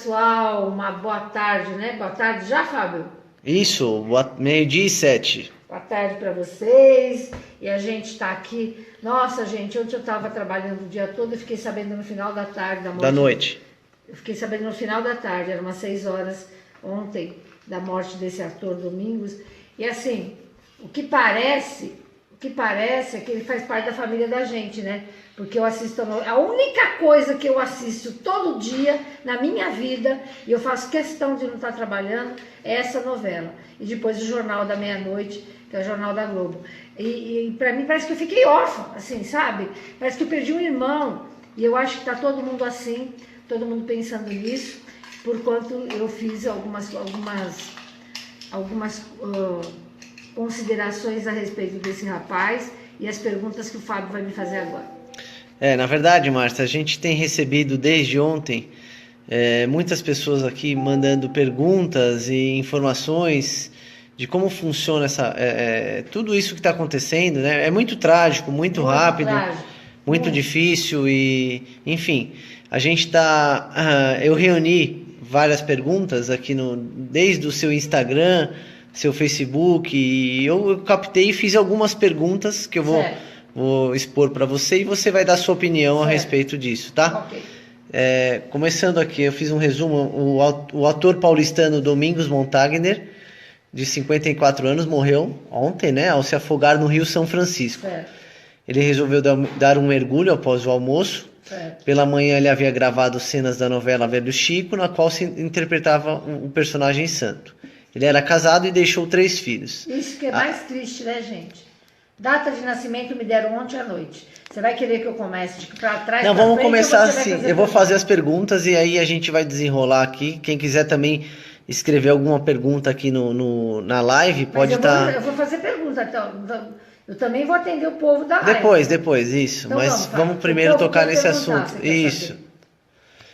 pessoal, uma boa tarde, né? Boa tarde já, Fábio? Isso, 12:07. Boa tarde para vocês. E a gente está aqui. Nossa, gente, ontem eu estava trabalhando o dia todo e fiquei sabendo no final da tarde Da noite. Eu fiquei sabendo no final da tarde, eram umas 6 horas ontem, da morte desse ator Domingos. E assim, o que parece é que ele faz parte da família da gente, né? Porque eu assisto a única coisa que eu assisto todo dia na minha vida, e eu faço questão de não estar trabalhando, é essa novela. E depois o Jornal da Meia-Noite, que é o Jornal da Globo. E para mim parece que eu fiquei órfã, assim, sabe? Parece que eu perdi um irmão. E eu acho que está todo mundo assim, todo mundo pensando nisso, por quanto eu fiz algumas considerações a respeito desse rapaz e as perguntas que o Fábio vai me fazer agora. Na verdade, Márcia, a gente tem recebido desde ontem muitas pessoas aqui mandando perguntas e informações de como funciona tudo isso que está acontecendo, né? É muito trágico, muito rápido, muito difícil e, enfim, a gente eu reuni várias perguntas aqui desde o seu Instagram, seu Facebook, e eu captei e fiz algumas perguntas que eu vou expor para você e você vai dar sua opinião a respeito disso, tá? Ok. Começando aqui, eu fiz um resumo. O ator paulistano Domingos Montaner, de 54 anos, morreu ontem, né, ao se afogar no Rio São Francisco. Certo. Ele resolveu dar um mergulho após o almoço. Certo. Pela manhã ele havia gravado cenas da novela Velho Chico, na qual se interpretava o personagem Santo. Ele era casado e deixou 3 filhos. Isso que é mais triste, né, gente? Data de nascimento me deram ontem à noite. Você vai querer que eu comece de para trás? Não, pra vamos frente, começar ou você vai assim. Eu vou fazer as perguntas e aí a gente vai desenrolar aqui. Quem quiser também escrever alguma pergunta aqui na live, pode estar. Eu vou fazer pergunta, então. Eu também vou atender o povo da live. Depois, isso. Então mas vamos primeiro tocar nesse assunto. Isso.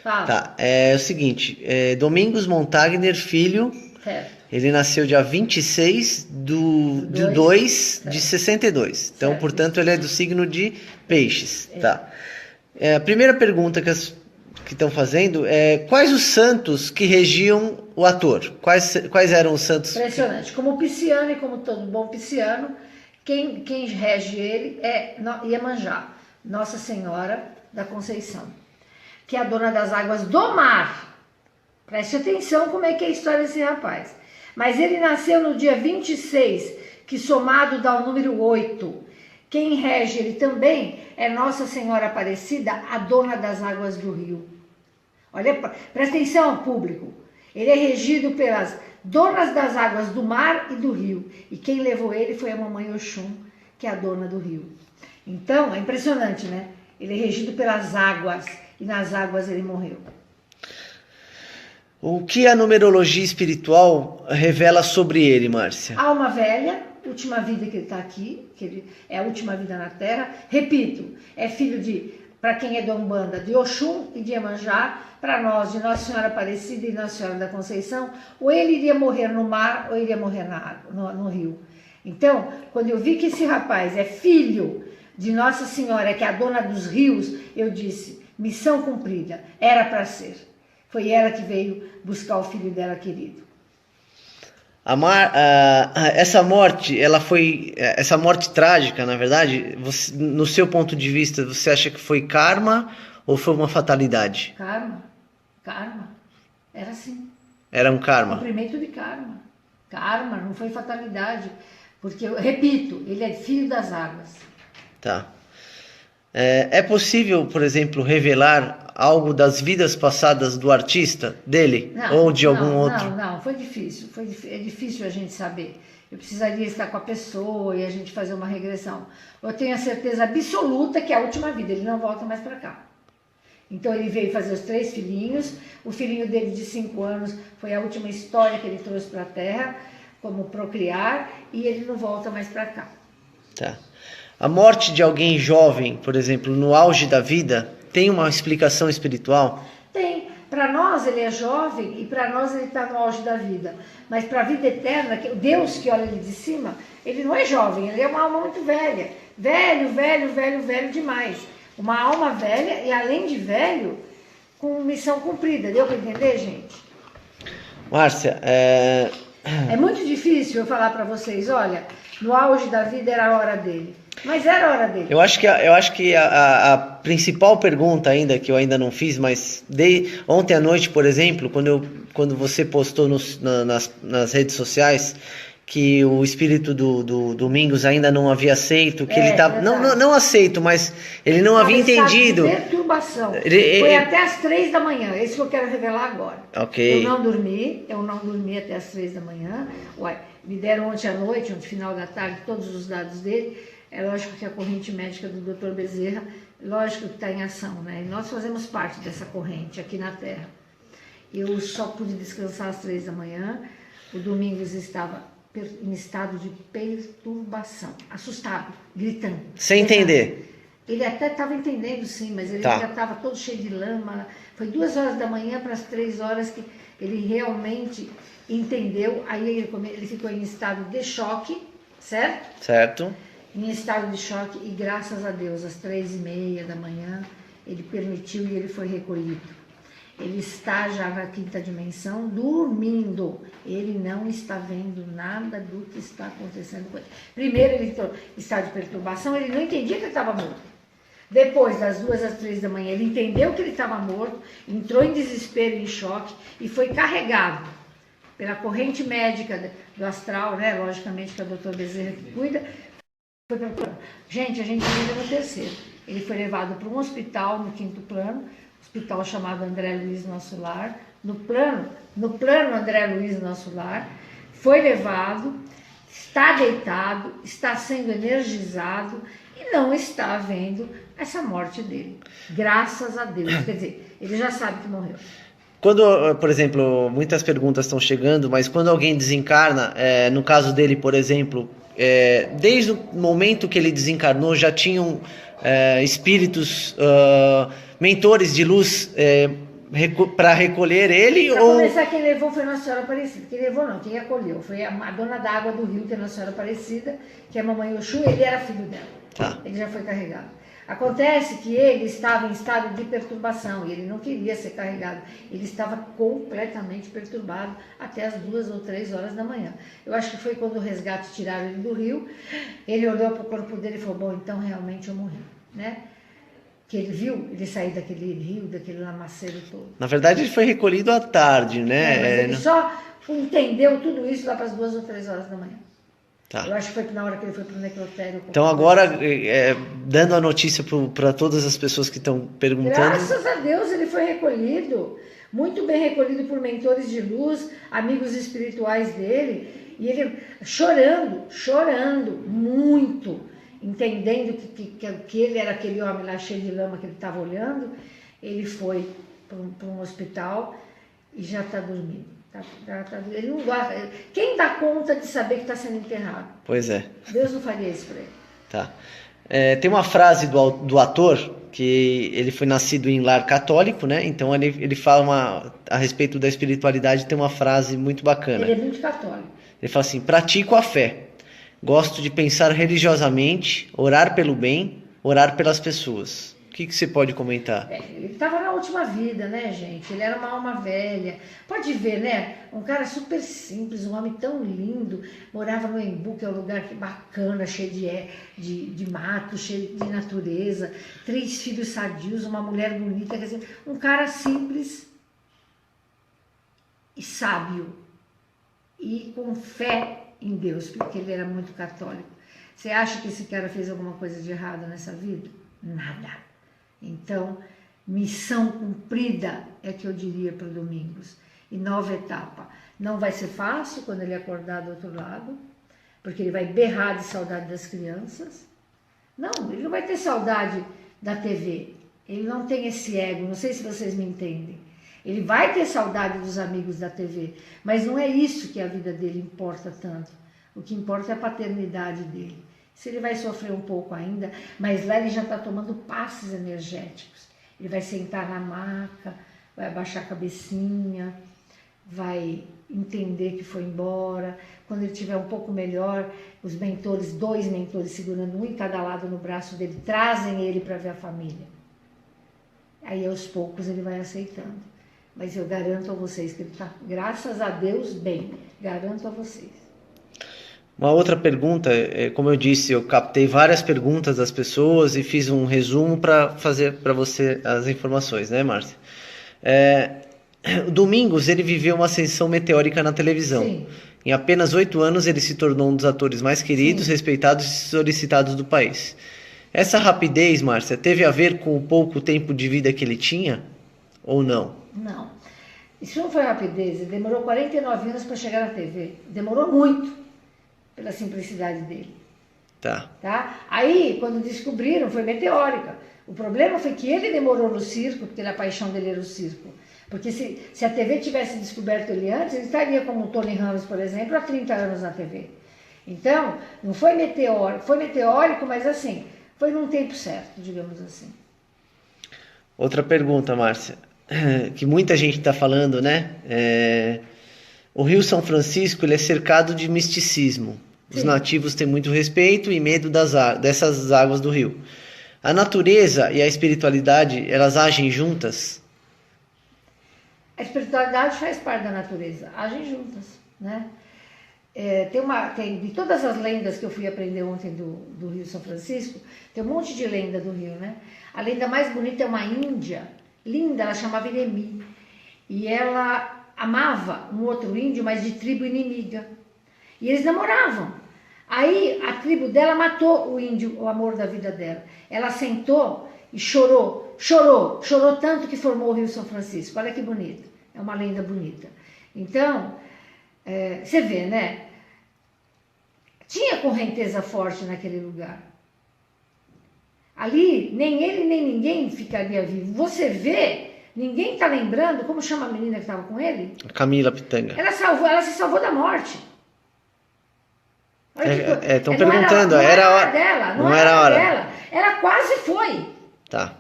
Fala. Tá, é o seguinte. Domingos Montaner, filho. Certo. Ele nasceu dia 26 de 2 de 62. Então, Certo. portanto, ele é do signo de Peixes. Tá. A primeira pergunta que estão fazendo é: quais os santos que regiam o ator? Quais eram os santos? Impressionante. Como pisciano e como todo bom pisciano, quem rege ele é Iemanjá, Nossa Senhora da Conceição, que é a dona das águas do mar. Preste atenção como é que é a história desse rapaz. Mas ele nasceu no dia 26, que somado dá o número 8. Quem rege ele também é Nossa Senhora Aparecida, a dona das águas do rio. Olha, presta atenção, público. Ele é regido pelas donas das águas do mar e do rio. E quem levou ele foi a mamãe Oxum, que é a dona do rio. Então, é impressionante, né? Ele é regido pelas águas e nas águas ele morreu. O que a numerologia espiritual revela sobre ele, Márcia? Alma velha, última vida que ele está aqui, é a última vida na Terra. Repito, é filho para quem é da Umbanda, de Oxum e de Iemanjá. Para nós, de Nossa Senhora Aparecida e Nossa Senhora da Conceição, ou ele iria morrer no mar, ou iria morrer na água, no rio. Então, quando eu vi que esse rapaz é filho de Nossa Senhora, que é a dona dos rios, eu disse, missão cumprida, era para ser. Foi ela que veio buscar o filho dela querido. Essa morte trágica, na verdade, no seu ponto de vista, você acha que foi karma ou foi uma fatalidade? Karma. Era assim. Era um karma. Cumprimento de karma. Karma, não foi fatalidade. Porque, eu repito, ele é filho das águas. Tá. É possível, por exemplo, revelar algo das vidas passadas do artista, dele? Ou de algum outro? Não, foi difícil. É difícil a gente saber. Eu precisaria estar com a pessoa e a gente fazer uma regressão. Eu tenho a certeza absoluta que é a última vida, ele não volta mais para cá. Então ele veio fazer os 3 filhinhos, o filhinho dele de 5 anos foi a última história que ele trouxe para a Terra, como procriar, e ele não volta mais para cá. Tá. A morte de alguém jovem, por exemplo, no auge da vida, tem uma explicação espiritual? Tem. Para nós ele é jovem e para nós ele está no auge da vida. Mas para a vida eterna, Deus que olha ele de cima, ele não é jovem, ele é uma alma muito velha. Velho demais. Uma alma velha e além de velho, com missão cumprida. Deu para entender, gente? Márcia, É muito difícil eu falar para vocês, olha, no auge da vida era a hora dele. Mas era a hora dele. eu acho que a principal pergunta ainda, que eu ainda não fiz, mas ontem à noite, por exemplo, quando você postou nas redes sociais que o espírito do Domingos ainda não havia aceito, que ele estava... Não aceito, mas ele não havia entendido. Perturbação. Foi até as 3 da manhã, é isso que eu quero revelar agora. Ok. Eu não dormi até as 3 da manhã. Uai, me deram ontem à noite, no final da tarde, todos os dados dele. É lógico que a corrente médica do Dr. Bezerra, lógico que está em ação, né? E nós fazemos parte dessa corrente aqui na Terra. Eu só pude descansar às 3 da manhã. O Domingos estava em estado de perturbação, assustado, gritando. Sem entender. Ele até estava entendendo, sim, mas ele já estava todo cheio de lama. Foi 2 horas da manhã para as 3 horas que ele realmente entendeu. Aí ele ficou em estado de choque, certo? Certo. Em estado de choque, e graças a Deus, às 3h30 da manhã, ele permitiu e ele foi recolhido. Ele está já na 5ª dimensão, dormindo. Ele não está vendo nada do que está acontecendo com ele. Primeiro ele entrou em estado de perturbação, ele não entendia que ele estava morto. Depois, das 2 às 3 da manhã, ele entendeu que ele estava morto, entrou em desespero, em choque, e foi carregado pela corrente médica do astral, né? Logicamente que é o Dr. Bezerra que cuida. Gente, a gente ainda no 3º. Ele foi levado para um hospital no 5º plano, hospital chamado André Luiz Nosso Lar. No plano André Luiz Nosso Lar, foi levado, está deitado, está sendo energizado e não está vendo essa morte dele. Graças a Deus. Quer dizer, ele já sabe que morreu. Quando, por exemplo, muitas perguntas estão chegando, mas quando alguém desencarna, no caso dele, por exemplo, desde o momento que ele desencarnou, já tinham espíritos, mentores de luz para recolher ele? Para começar, quem levou foi Nossa Senhora Aparecida. Quem levou não, quem acolheu. Foi a dona da água do rio, que é Nossa Senhora Aparecida, que é a mamãe Oxum, ele era filho dela. Tá. Ele já foi carregado. Acontece que ele estava em estado de perturbação e ele não queria ser carregado. Ele estava completamente perturbado até as 2 ou 3 horas da manhã. Eu acho que foi quando o resgate tiraram ele do rio. Ele olhou para o corpo dele e falou, bom, então realmente eu morri, né? Que ele viu ele sair daquele rio, daquele lamaceiro todo. Na verdade, ele foi recolhido à tarde, né? Mas ele só entendeu tudo isso lá para as 2 ou 3 horas da manhã. Tá. Eu acho que foi na hora que ele foi para o necrotério. Então agora, dando a notícia para todas as pessoas que estão perguntando... Graças a Deus ele foi recolhido, muito bem recolhido por mentores de luz, amigos espirituais dele, e ele chorando muito, entendendo que ele era aquele homem lá cheio de lama que ele estava olhando. Ele foi para um hospital e já está dormindo. Ele não gosta. Quem dá conta de saber que está sendo enterrado? Pois é. Deus não faria isso para ele. Tá. Tem uma frase do ator, que ele foi nascido em lar católico, né? Então ele fala a respeito da espiritualidade, tem uma frase muito bacana. Ele é muito católico. Ele fala assim, pratico a fé. Gosto de pensar religiosamente, orar pelo bem, orar pelas pessoas. O que você pode comentar? Ele estava na última vida, né, gente? Ele era uma alma velha. Pode ver, né? Um cara super simples, um homem tão lindo. Morava no Embu, que é um lugar bacana, cheio de mato, cheio de natureza. 3 filhos sadios, uma mulher bonita. Quer dizer, um cara simples e sábio. E com fé em Deus, porque ele era muito católico. Você acha que esse cara fez alguma coisa de errado nessa vida? Nada. Então, missão cumprida é que eu diria para o Domingos. E nova etapa. Não vai ser fácil quando ele acordar do outro lado, porque ele vai berrar de saudade das crianças. Não, ele não vai ter saudade da TV. Ele não tem esse ego, não sei se vocês me entendem. Ele vai ter saudade dos amigos da TV, mas não é isso que a vida dele importa tanto. O que importa é a paternidade dele. Se ele vai sofrer um pouco ainda, mas lá ele já está tomando passes energéticos. Ele vai sentar na maca, vai abaixar a cabecinha, vai entender que foi embora. Quando ele estiver um pouco melhor, os mentores, 2 mentores segurando um em cada lado no braço dele, trazem ele para ver a família. Aí aos poucos ele vai aceitando. Mas eu garanto a vocês que ele está, graças a Deus, bem. Garanto a vocês. Uma outra pergunta, como eu disse, eu captei várias perguntas das pessoas e fiz um resumo para fazer para você as informações, né, Márcia? O Domingos, ele viveu uma ascensão meteórica na televisão. Sim. Em apenas 8 anos, ele se tornou um dos atores mais queridos, Sim. respeitados e solicitados do país. Essa rapidez, Márcia, teve a ver com o pouco tempo de vida que ele tinha ou não? Não. Isso não foi rapidez, ele demorou 49 anos para chegar na TV. Demorou muito, pela simplicidade dele. Tá. Aí, quando descobriram, foi meteórica. O problema foi que ele demorou no circo, porque a paixão dele era o circo. Porque se a TV tivesse descoberto ele antes, ele estaria como o Tony Ramos, por exemplo, há 30 anos na TV. Então, não foi meteórico, mas assim, foi num tempo certo, digamos assim. Outra pergunta, Márcia, que muita gente está falando, né? O Rio São Francisco, ele é cercado de misticismo. Os Sim. nativos têm muito respeito e medo dessas águas do rio. A natureza e a espiritualidade, elas agem juntas? A espiritualidade faz parte da natureza, agem juntas, né? Tem de todas as lendas que eu fui aprender ontem do Rio São Francisco, tem um monte de lenda do rio, né? A lenda mais bonita é uma índia, linda, ela chamava Iremi, e ela amava um outro índio, mas de tribo inimiga, e eles namoravam. Aí a tribo dela matou o índio, o amor da vida dela. Ela sentou e chorou tanto que formou o Rio São Francisco. Olha que bonito, é uma lenda bonita. Então, você vê, né? Tinha correnteza forte naquele lugar. Ali, nem ele nem ninguém ficaria vivo. Você vê, ninguém está lembrando, como chama a menina que estava com ele? Camila Pitanga. Ela se salvou da morte. Estão perguntando, não era hora dela, não era hora dela. Ela quase foi. Tá.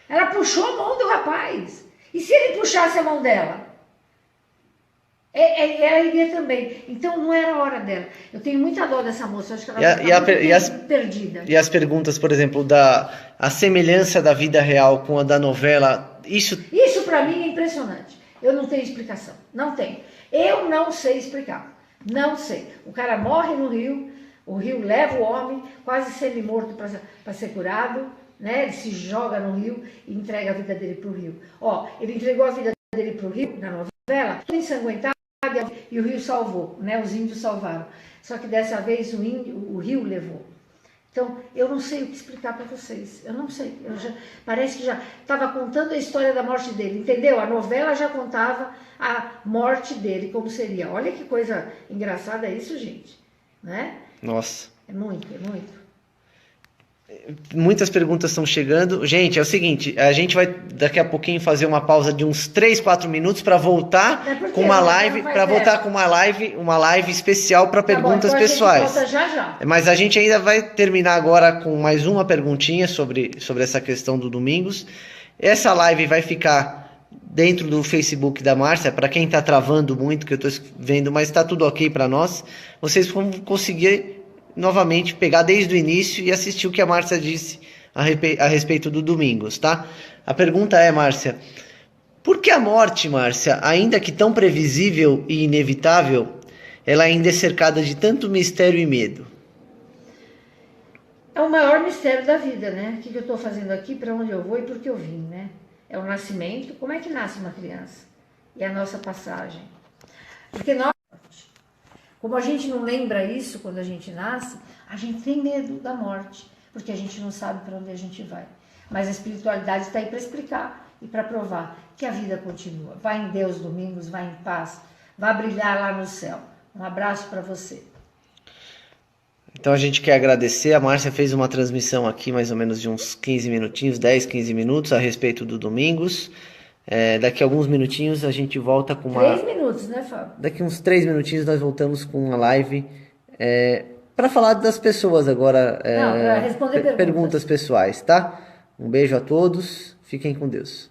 Ela puxou a mão do rapaz. E se ele puxasse a mão dela? Ela iria também. Então não era a hora dela. Eu tenho muita dó dessa moça. Acho que ela está muito perdida. E as perguntas, por exemplo, a semelhança da vida real com a da novela, isso para mim é impressionante. Eu não tenho explicação. Não tenho. Eu não sei explicar. Não sei. O cara morre no rio, o rio leva o homem, quase semi-morto para ser curado, né? Ele se joga no rio e entrega a vida dele para o rio. Ele entregou a vida dele para o rio, na novela, tudo ensanguentado, e o rio salvou, né? Os índios salvaram. Só que dessa vez o rio levou. Então, eu não sei o que explicar para vocês. Eu não sei. Parece que já estava contando a história da morte dele, entendeu? A novela já contava a morte dele, como seria. Olha que coisa engraçada isso, gente. Né? Nossa. É muito, é muito. Muitas perguntas estão chegando. Gente, é o seguinte, a gente vai daqui a pouquinho fazer uma pausa de uns 3, 4 minutos para voltar com uma live, uma live especial para perguntas pessoais. Volta já. Mas a gente ainda vai terminar agora com mais uma perguntinha sobre essa questão do Domingos. Essa live vai ficar dentro do Facebook da Márcia, para quem está travando muito, que eu estou vendo, mas está tudo ok para nós. Vocês vão conseguir novamente pegar desde o início e assistir o que a Márcia disse a respeito do Domingos, tá? A pergunta é, Márcia, por que a morte, Márcia, ainda que tão previsível e inevitável, ela ainda é cercada de tanto mistério e medo? É o maior mistério da vida, né? O que eu estou fazendo aqui, para onde eu vou e por que eu vim, né? É o nascimento. Como é que nasce uma criança? E a nossa passagem. Porque nós, como a gente não lembra isso quando a gente nasce, a gente tem medo da morte, porque a gente não sabe para onde a gente vai. Mas a espiritualidade está aí para explicar e para provar que a vida continua. Vai em Deus, Domingos, vai em paz, vai brilhar lá no céu. Um abraço para você. Então a gente quer agradecer, a Márcia fez uma transmissão aqui mais ou menos de uns 15 minutinhos, 10, 15 minutos a respeito do Domingos. Daqui a alguns minutinhos a gente volta com uma... 3 minutos, né, Fábio? Daqui uns 3 minutinhos nós voltamos com uma live para falar das pessoas agora, para responder perguntas pessoais, tá? Um beijo a todos, fiquem com Deus.